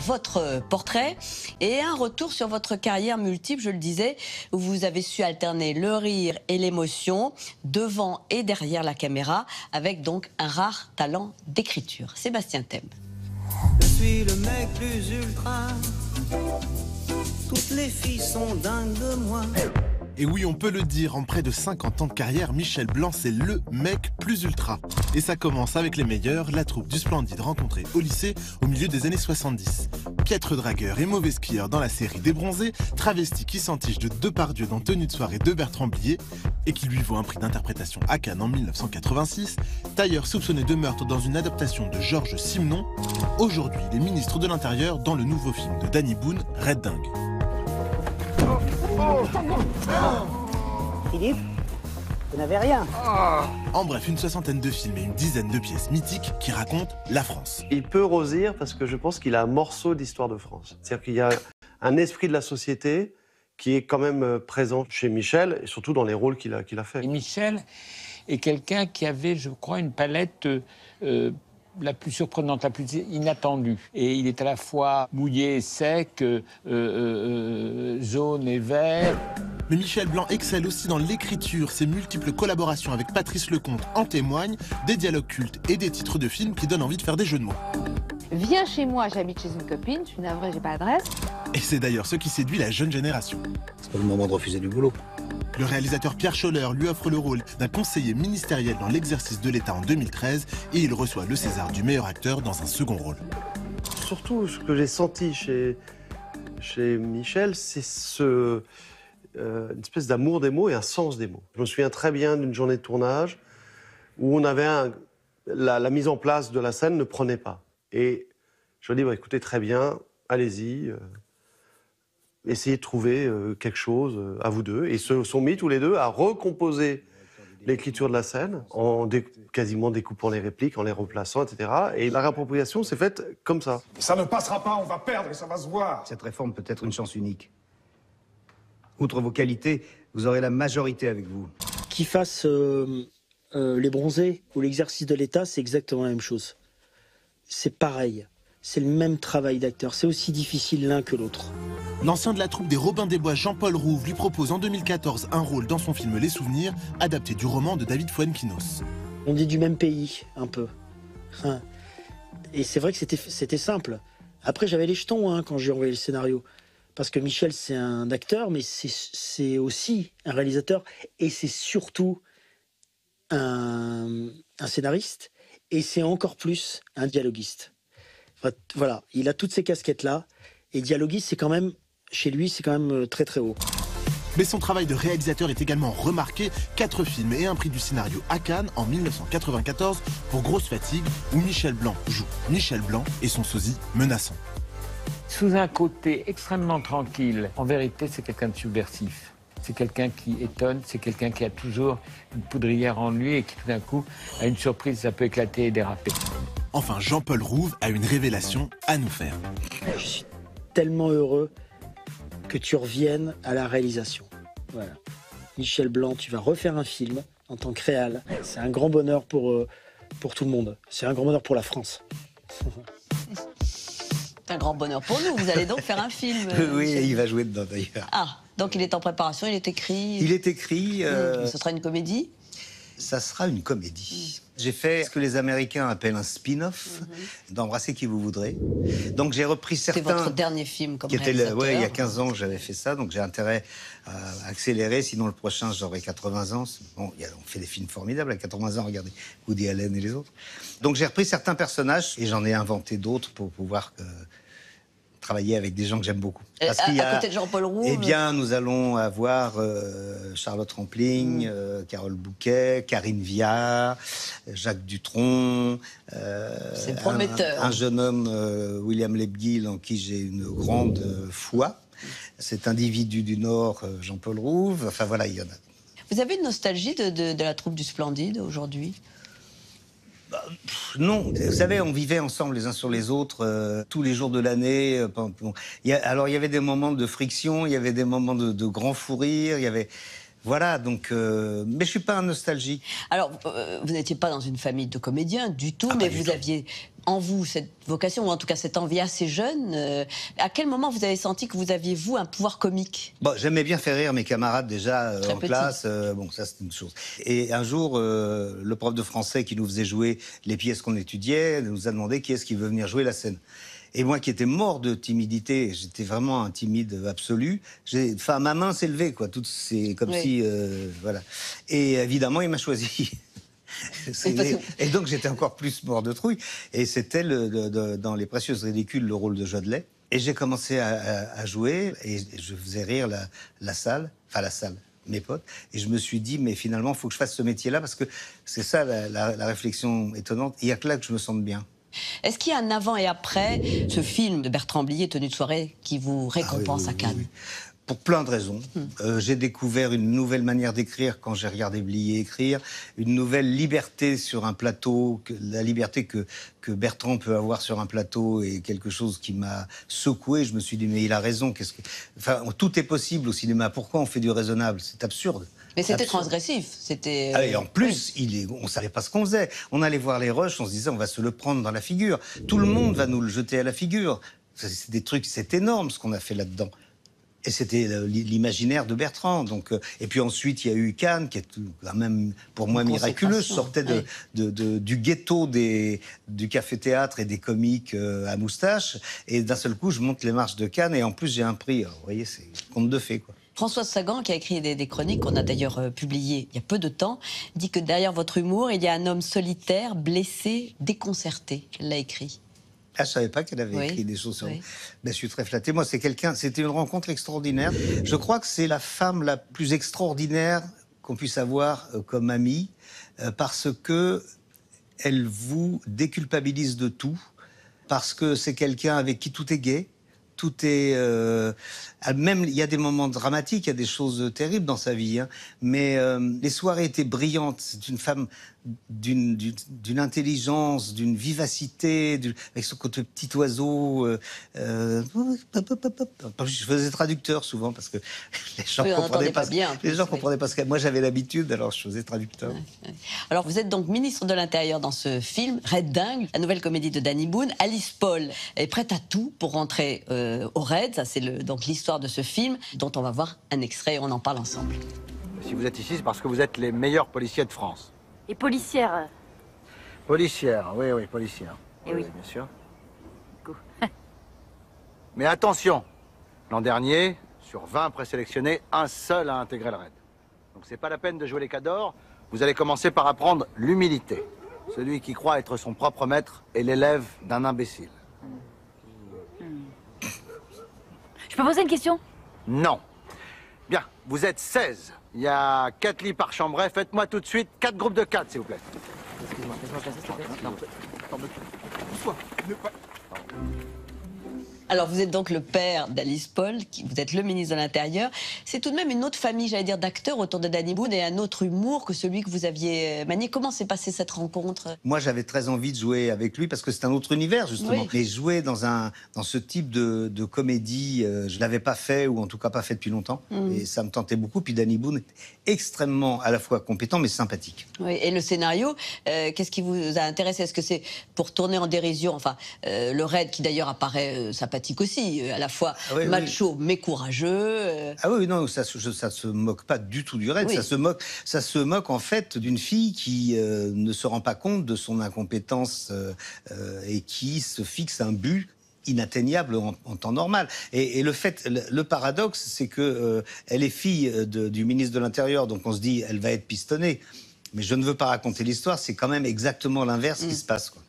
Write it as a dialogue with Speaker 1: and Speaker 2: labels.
Speaker 1: votre portrait et un retour sur votre carrière multiple, je le disais, où vous avez su alterner le rire et l'émotion devant et derrière la caméra, avec donc un rare talent d'écriture. Sébastien Thème.
Speaker 2: Je suis le mec plus ultra. Toutes les filles sont dingues de moi.
Speaker 3: Et oui, on peut le dire, en près de 50 ans de carrière, Michel Blanc, c'est le mec plus ultra. Et ça commence avec les meilleurs, la troupe du Splendide rencontrée au lycée au milieu des années 70. Piètre dragueur et mauvais skieur dans la série des Bronzés, travesti qui s'entiche de Depardieu dans Tenue de soirée de Bertrand Blier et qui lui vaut un prix d'interprétation à Cannes en 1986, tailleur soupçonné de meurtre dans une adaptation de Georges Simenon, aujourd'hui il est ministre de l'Intérieur dans le nouveau film de Danny Boone, Red Dingue.
Speaker 4: Philippe, vous n'avez rien.
Speaker 3: En bref, une soixantaine de films et une dizaine de pièces mythiques qui racontent la France.
Speaker 5: Il peut rosir parce que je pense qu'il a un morceau d'histoire de France. C'est-à-dire qu'il y a un esprit de la société qui est quand même présent chez Michel, et surtout dans les rôles qu'il a fait.
Speaker 6: Et Michel est quelqu'un qui avait, je crois, une palette la plus surprenante, la plus inattendue. Et il est à la fois mouillé et sec, jaune et vert.
Speaker 3: Mais Michel Blanc excelle aussi dans l'écriture. Ses multiples collaborations avec Patrice Lecomte en témoignent, des dialogues cultes et des titres de films qui donnent envie de faire des jeux de mots.
Speaker 7: Viens chez moi, j'habite chez une copine, je suis navrée, j'ai pas d'adresse.
Speaker 3: Et c'est d'ailleurs ce qui séduit la jeune génération.
Speaker 8: C'est pas le moment de refuser du boulot.
Speaker 3: Le réalisateur Pierre Scholler lui offre le rôle d'un conseiller ministériel dans l'exercice de l'État en 2013 et il reçoit le César du meilleur acteur dans un second rôle.
Speaker 5: Surtout, ce que j'ai senti chez Michel, c'est une espèce d'amour des mots et un sens des mots. Je me souviens très bien d'une journée de tournage où on avait la mise en place de la scène ne prenait pas. Et je lui ai dit, écoutez, très bien, allez-y, essayez de trouver quelque chose à vous deux. Et ils se sont mis tous les deux à recomposer l'écriture de la scène en quasiment découpant les répliques, en les replaçant, etc. Et la réappropriation s'est faite comme ça.
Speaker 9: Ça ne passera pas, on va perdre et ça va se voir.
Speaker 8: Cette réforme peut être une chance unique. Outre vos qualités, vous aurez la majorité avec vous.
Speaker 10: Qu'il fasse les Bronzés ou l'exercice de l'État, c'est exactement la même chose. C'est pareil. C'est le même travail d'acteur. C'est aussi difficile l'un que l'autre.
Speaker 3: L'ancien de la troupe des Robins des Bois, Jean-Paul Rouve, lui propose en 2014 un rôle dans son film Les Souvenirs, adapté du roman de David Fuenquinos.
Speaker 10: On est du même pays, un peu. Et c'est vrai que c'était simple. Après, j'avais les jetons quand j'ai envoyé le scénario. Parce que Michel, c'est un acteur, mais c'est aussi un réalisateur. Et c'est surtout un scénariste. Et c'est encore plus un dialoguiste. Voilà, il a toutes ces casquettes-là. Et dialoguiste, c'est quand même, chez lui, c'est quand même très très haut.
Speaker 3: Mais son travail de réalisateur est également remarqué. 4 films et un prix du scénario à Cannes en 1994 pour Grosse Fatigue, où Michel Blanc joue Michel Blanc et son sosie menaçant.
Speaker 6: Sous un côté extrêmement tranquille, en vérité, c'est quelqu'un de subversif. C'est quelqu'un qui étonne, c'est quelqu'un qui a toujours une poudrière en lui et qui tout d'un coup a une surprise, ça peut éclater et déraper.
Speaker 3: Enfin, Jean-Paul Rouve a une révélation à nous faire.
Speaker 10: Je suis tellement heureux que tu reviennes à la réalisation. Voilà. Michel Blanc, tu vas refaire un film en tant que réal. C'est un grand bonheur pour tout le monde. C'est un grand bonheur pour la France.
Speaker 1: C'est un grand bonheur pour nous. Vous allez donc faire un film.
Speaker 8: Oui, il va jouer dedans d'ailleurs.
Speaker 1: Ah, donc il est en préparation, il est écrit.
Speaker 8: Il est écrit.
Speaker 1: Ce sera une comédie.
Speaker 8: Ça sera une comédie. J'ai fait ce que les Américains appellent un spin-off d'Embrasser qui vous voudrez. Donc j'ai repris certains...
Speaker 1: C'est votre dernier film comme réalisateur.
Speaker 8: Oui, il y a 15 ans que j'avais fait ça, donc j'ai intérêt à accélérer, sinon le prochain j'aurai 80 ans. Bon, on fait des films formidables à 80 ans, regardez, Woody Allen et les autres. Donc j'ai repris certains personnages et j'en ai inventé d'autres pour pouvoir travailler avec des gens que j'aime beaucoup.
Speaker 1: Parce qu'il y a, à côté de Jean-Paul Rouve...
Speaker 8: Eh bien, nous allons avoir Charlotte Rampling, Carole Bouquet, Karine Viard, Jacques Dutronc.
Speaker 1: C'est prometteur.
Speaker 8: Un jeune homme, William Lebguil, en qui j'ai une grande foi. Cet individu du Nord, Jean-Paul Rouve. Enfin, voilà, il y en a.
Speaker 1: Vous avez une nostalgie de la troupe du Splendide aujourd'hui ?
Speaker 8: Non, vous savez, on vivait ensemble les uns sur les autres tous les jours de l'année. Alors il y avait des moments de friction, il y avait des moments de grand fou rire, il y avait... Voilà, donc... mais je suis pas un nostalgique.
Speaker 1: Alors, vous n'étiez pas dans une famille de comédiens du tout, mais vous aviez en vous cette vocation, ou en tout cas cette envie assez jeune. À quel moment vous avez senti que vous aviez, vous, un pouvoir comique?
Speaker 8: Bon, j'aimais bien faire rire mes camarades déjà
Speaker 1: Très
Speaker 8: en
Speaker 1: petit.
Speaker 8: classe. Bon, ça c'est une chose. Et un jour, le prof de français qui nous faisait jouer les pièces qu'on étudiait nous a demandé qui est-ce qui veut venir jouer la scène. Et moi qui étais mort de timidité, j'étais vraiment un timide absolu, enfin ma main s'est levée, quoi. C'est comme si... voilà. Et évidemment, il m'a choisi. Et donc j'étais encore plus mort de trouille. Et c'était dans Les Précieuses Ridicules le rôle de Jodelet. Et j'ai commencé à jouer et je faisais rire la salle, mes potes. Et je me suis dit, mais finalement, il faut que je fasse ce métier-là parce que c'est ça la réflexion étonnante. Il n'y a que là que je me sente bien.
Speaker 1: Est-ce qu'il y a un avant et après ce film de Bertrand Blier, Tenue de soirée, qui vous récompense à Cannes?
Speaker 8: Pour plein de raisons. J'ai découvert une nouvelle manière d'écrire quand j'ai regardé Blier écrire, une nouvelle liberté sur un plateau, la liberté que Bertrand peut avoir sur un plateau est quelque chose qui m'a secoué. Je me suis dit, mais il a raison. Enfin, tout est possible au cinéma. Pourquoi on fait du raisonnable? C'est absurde.
Speaker 1: Mais c'était transgressif. C'était.
Speaker 8: Et en plus, on savait pas ce qu'on faisait. On allait voir les rushs, on se disait, on va se le prendre dans la figure. Tout le monde va nous le jeter à la figure. C'est des trucs, c'est énorme ce qu'on a fait là-dedans. Et c'était l'imaginaire de Bertrand. Donc, et puis ensuite, il y a eu Cannes, qui est quand même, pour moi, miraculeux. Je sortais du ghetto du café-théâtre et des comiques à moustache. Et d'un seul coup, je monte les marches de Cannes. Et en plus, j'ai un prix. Alors, vous voyez, c'est conte de fées, quoi.
Speaker 1: Françoise Sagan, qui a écrit des chroniques qu'on a d'ailleurs publiées il y a peu de temps, dit que derrière votre humour, il y a un homme solitaire, blessé, déconcerté. Elle l'a écrit.
Speaker 8: Ah, je savais pas qu'elle avait écrit des choses sur moi. Ben, je suis très flatté. Moi, c'était une rencontre extraordinaire. Je crois que c'est la femme la plus extraordinaire qu'on puisse avoir comme amie, parce que elle vous déculpabilise de tout, parce que c'est quelqu'un avec qui tout est gai. Tout est... même, il y a des moments dramatiques, il y a des choses terribles dans sa vie, hein, mais les soirées étaient brillantes. C'est une femme d'une intelligence, d'une vivacité, avec son côté petit oiseau. Je faisais traducteur souvent, parce que les gens ne comprenaient pas, comprenaient pas ce que... Moi, j'avais l'habitude, alors je faisais traducteur.
Speaker 1: Alors, vous êtes donc ministre de l'Intérieur dans ce film, Red Dingue, la nouvelle comédie de Danny Boone. Alice Paul est prête à tout pour rentrer au Raid. Ça, c'est donc l'histoire de ce film, dont on va voir un extrait et on en parle ensemble.
Speaker 11: Si vous êtes ici, c'est parce que vous êtes les meilleurs policiers de France.
Speaker 12: Et policière.
Speaker 11: Policière, oui, policière.
Speaker 12: Et oui.
Speaker 11: Bien sûr. Mais attention, l'an dernier, sur 20 présélectionnés, un seul a intégré le raid. Donc c'est pas la peine de jouer les cadors. Vous allez commencer par apprendre l'humilité. Celui qui croit être son propre maître est l'élève d'un imbécile.
Speaker 12: Je peux poser une question?
Speaker 11: Non. Bien, vous êtes 16. Il y a 4 lits par chambrée. Faites-moi tout de suite 4 groupes de 4, s'il vous plaît.
Speaker 12: Excuse-moi, laisse-moi passer, s'il te plaît. Non.
Speaker 1: Alors, vous êtes donc le père d'Alice Paul, vous êtes le ministre de l'Intérieur. C'est tout de même une autre famille, j'allais dire, d'acteurs autour de Danny Boone et un autre humour que celui que vous aviez manié. Comment s'est passée cette rencontre?
Speaker 8: Moi, j'avais très envie de jouer avec lui parce que c'est un autre univers, justement.
Speaker 1: Oui.
Speaker 8: Mais jouer dans ce type de comédie, je ne l'avais pas fait, ou en tout cas pas fait depuis longtemps. Et ça me tentait beaucoup. Puis Danny Boone est extrêmement, à la fois compétent, mais sympathique.
Speaker 1: Oui. Et le scénario, qu'est-ce qui vous a intéressé? Est-ce que c'est pour tourner en dérision, enfin, le Raid qui d'ailleurs apparaît sympathique aussi, à la fois macho mais courageux.
Speaker 8: Ah oui, non, ça se moque pas du tout du Raid. Ça se moque en fait d'une fille qui ne se rend pas compte de son incompétence et qui se fixe un but inatteignable en temps normal. Et le paradoxe, c'est que elle est fille du ministre de l'Intérieur, donc on se dit elle va être pistonnée. Mais je ne veux pas raconter l'histoire, c'est quand même exactement l'inverse qui se passe, quoi.